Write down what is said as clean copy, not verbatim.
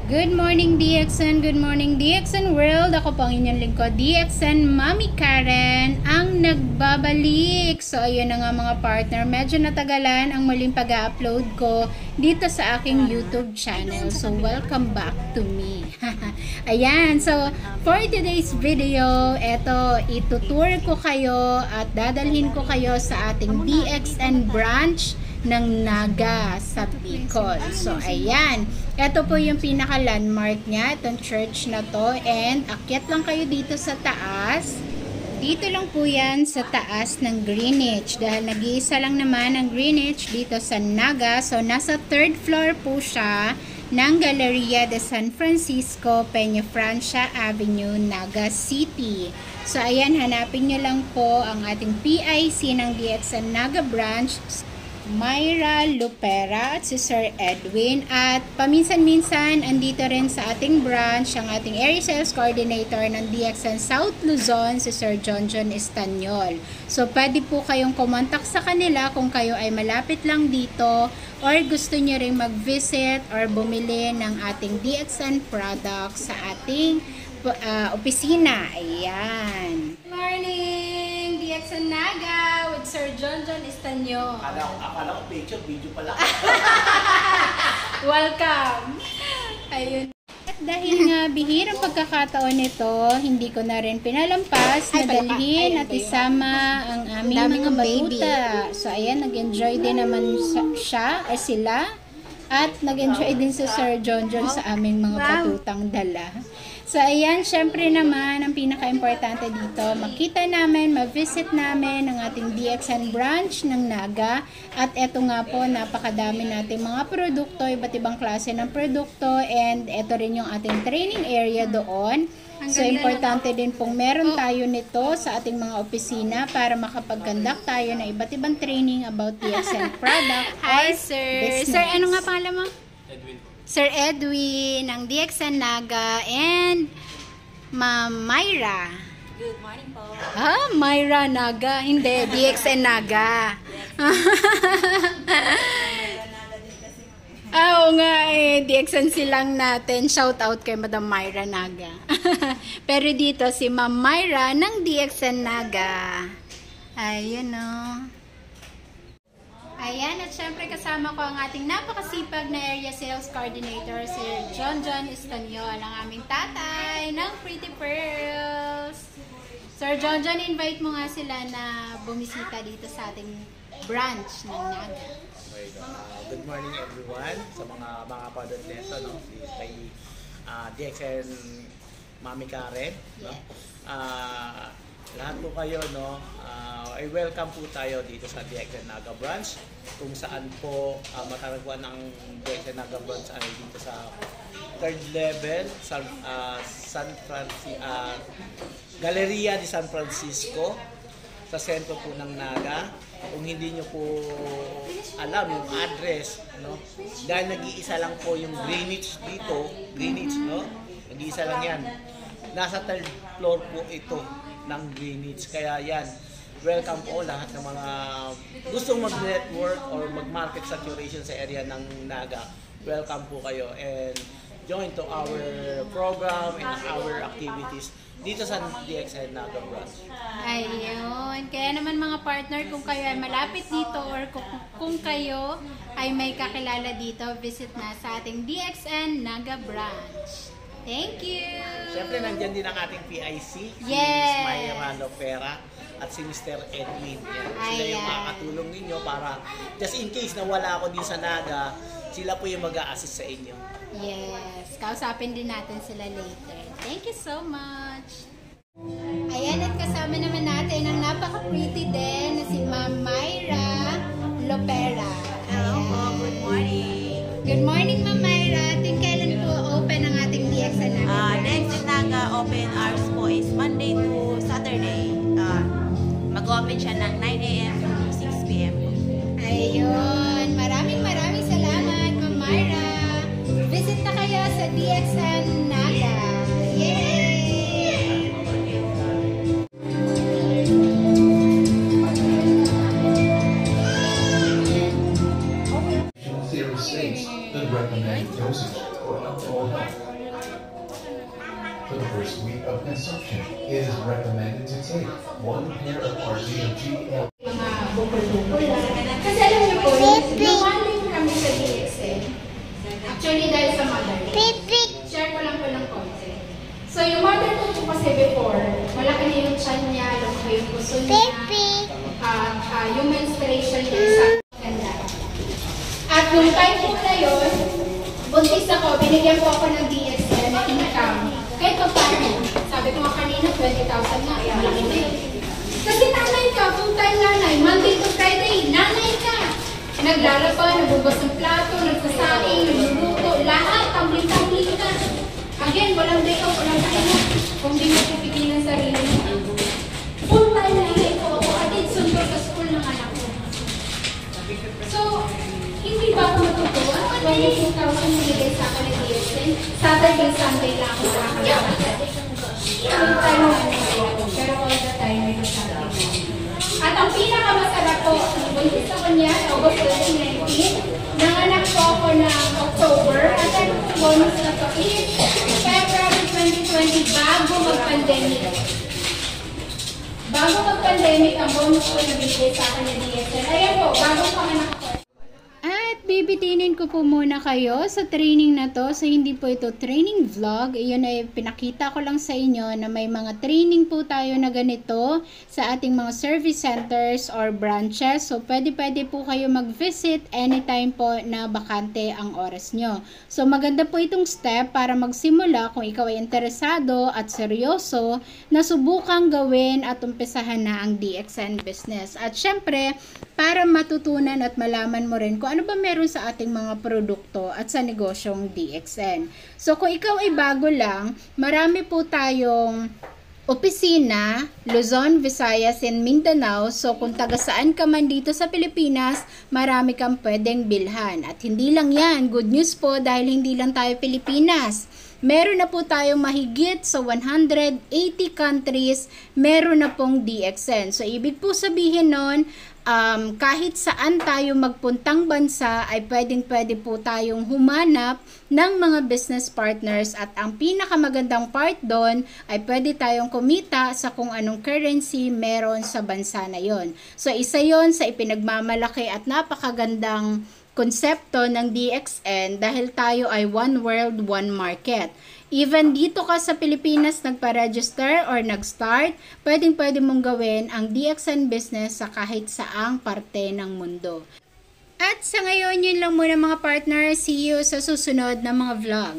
Good morning DXN, good morning DXN World. Ako po ang inyong lingkod, DXN Mami Karen, ang nagbabalik. So ayun na nga mga partner, medyo natagalan ang muling pag-upload ko dito sa aking YouTube channel. So welcome back to me. Ayan, so for today's video, eto itutour ko kayo at dadalhin ko kayo sa ating DXN branch ng Naga sa Bicol. So ayan, ito po yung pinaka landmark niya, itong church na to, and akyat lang kayo dito sa taas. Dito lang po yan sa taas ng Greenwich, dahil nag-iisa lang naman ang Greenwich dito sa Naga. So nasa 3rd floor po siya ng Galleria de San Francisco, Peña Francia Avenue, Naga City. So ayan, hanapin nyo lang po ang ating PIC ng DXN Naga branch, Myra Lupera at si Sir Edwin, at paminsan-minsan andito rin sa ating branch ang ating Area Sales Coordinator ng DXN South Luzon, si Sir John Estanyol. So pwede po kayong kumontak sa kanila kung kayo ay malapit lang dito or gusto nyo rin mag-visit or bumili ng ating DXN products sa ating opisina. Ayan. Good morning, DXN Naga with Sir John Estanyol. Akala ko video pala. Welcome. Ayun. At dahil nga bihirang pagkakataon nito, hindi ko na rin pinalampas na dalhin at isama ang aming mga batuta. So ayan, nag-enjoy din naman siya ay sila. At nag-enjoy din si Sir John sa aming mga batutang dala. So ayan, syempre naman, ang pinaka-importante dito, makita namin, ma-visit namin ang ating DXN branch ng Naga. At eto nga po, napakadami nating mga produkto, iba't ibang klase ng produkto, and eto rin yung ating training area doon. So importante din pong meron tayo nito sa ating mga opisina para makapag-conduct tayo ng iba't ibang training about DXN product. Hi sir! Business. Sir, ano nga pangalan mo? Edwin. Sir Edwin ng DXN Naga and Ma'am Myra. Good morning po. Myra Naga, hindi DXN Naga. Oo nga DXN silang natin. Shout out kay Madam Myra Naga. Pero dito si Ma'am Myra ng DXN Naga. Ayun o. Ayan, at syempre kasama ko ang ating napakasipag na Area Sales Coordinator, Sir John Estanyol, ang aming tatay ng Pretty Pearls. Sir John, invite mo nga sila na bumisita dito sa ating branch ng Naga. Okay, good morning everyone sa mga padot nito, no? Kay DXN Mami Karen, no? Lahat po kayo, no? I welcome po tayo dito sa DXN Naga branch, kung saan po matatagpuan ng DXN Naga branch ay dito sa 3rd level Galleria de San Francisco, sa sentro po ng Naga. Kung hindi nyo po alam yung address, no? Dahil nag-iisa lang po yung Greenwich dito, no? Nag-iisa lang yan. Nasa 3rd floor po ito ng Greenwich. Kaya yan, welcome po lahat ng mga gustong mag-network or mag-market saturation sa area ng Naga. Welcome po kayo and join to our program and our activities dito sa DXN Naga branch. Ayun. Kaya naman mga partner, kung kayo ay malapit dito or kung kayo ay may kakilala dito, visit na sa ating DXN Naga branch. Thank you! Siyempre, nandyan din ang ating PIC, si Yes! Myra Lopera at si Mr. Edwin. Yan. Sila yung makakatulong ninyo para, just in case na wala ako din sa Naga, sila po yung mag-a-assist sa inyo. Yes! Kausapin din natin sila later. Thank you so much! Ayan, at kasama naman natin ang napaka-pretty din na si Ma'am Myra Lopera. Hello po, good morning. Good morning, Ma'am Myra. Ting kailan po open ang ating DXN Naga? DXN Naga open hours po is Monday to Saturday. Mag-open siya ng 9 a.m. to 6 p.m. Ayun. Maraming salamat, Ma'am Myra. Visit na kayo sa DXN Naga. Yay! Theory states that recommended dosage or for optimal health. For the first week of consumption, it is recommended to take 1 pair of RGMG. Mga bukol-bukol lang. Kasi alam niyo po, lumalim kami sa DXN. Actually, dahil sa mother. Share ko lang po ng konti. So, yung mother ko po kasi before, malaki na yung chan niya, lumaki yung puso niya, yung menstruation niya sa ganda. At yung time po na yun, buntis ako, binigyan po ako ng DXN na income. Kahit pa paano, sabi ko nga kanina, 20,000 na, malaki na yun. Kasi nanay ka, full-time nanay, Monday to Friday, nanay ka. Naglalaba, nagbubas ng plato, nagsasaing, nagluluto, lahat, tumbling-tumbling ka. Again, walang day off, walang pahinga. Kung di mo pipigilan sarili mo. Full-time nanay ko ako, atid sundo sa school ng anak ko. So, hindi ba ako matutuwa? 22,000 nilagay sa akin ng DSN. Saturday, Sunday lang ako nakakalakad. Full-time nanay ko, pero all the time may kasama. At ang pinakamasarap po, buntis ako niya, August 2019. Nanganak po ako ng October. At ano po bonus na to is February 2020, bago mag-pandemic. Bago mag-pandemic, ang bonus ko na bigay sa akin ng DSN. Ayan po, bago panganak ko. At bibitinin ko po muna kayo sa training na to. So, hindi po ito training vlog. Iyon ay pinakita ko lang sa inyo na may mga training po tayo na ganito sa ating mga service centers or branches. So, pwede po kayo mag-visit anytime po na bakante ang oras nyo. So, maganda po itong step para magsimula kung ikaw ay interesado at seryoso na subukang gawin at umpisahan na ang DXN business. At syempre, para matutunan at malaman mo rin kung ano ba meron sa ating mga produkto at sa negosyong DXN. So, kung ikaw ay bago lang, marami po tayong opisina, Luzon, Visayas, and Mindanao. So, kung taga saan ka man dito sa Pilipinas, marami kang pwedeng bilhan. At hindi lang yan, good news po dahil hindi lang tayo Pilipinas. Meron na po tayong mahigit sa 180 countries, meron na pong DXN. So, ibig po sabihin nun, kahit saan tayo magpuntang bansa ay pwede po tayong humanap ng mga business partners at ang pinakamagandang part doon ay pwede tayong kumita sa kung anong currency meron sa bansa na yon. So isa yon sa ipinagmamalaki at napakagandang konsepto ng DXN dahil tayo ay one world, one market. Even dito ka sa Pilipinas nagpa-register or nag-start, pwede mong gawin ang DXN business sa kahit saang parte ng mundo. At sa ngayon, yun lang muna mga partner. See you sa susunod na mga vlog.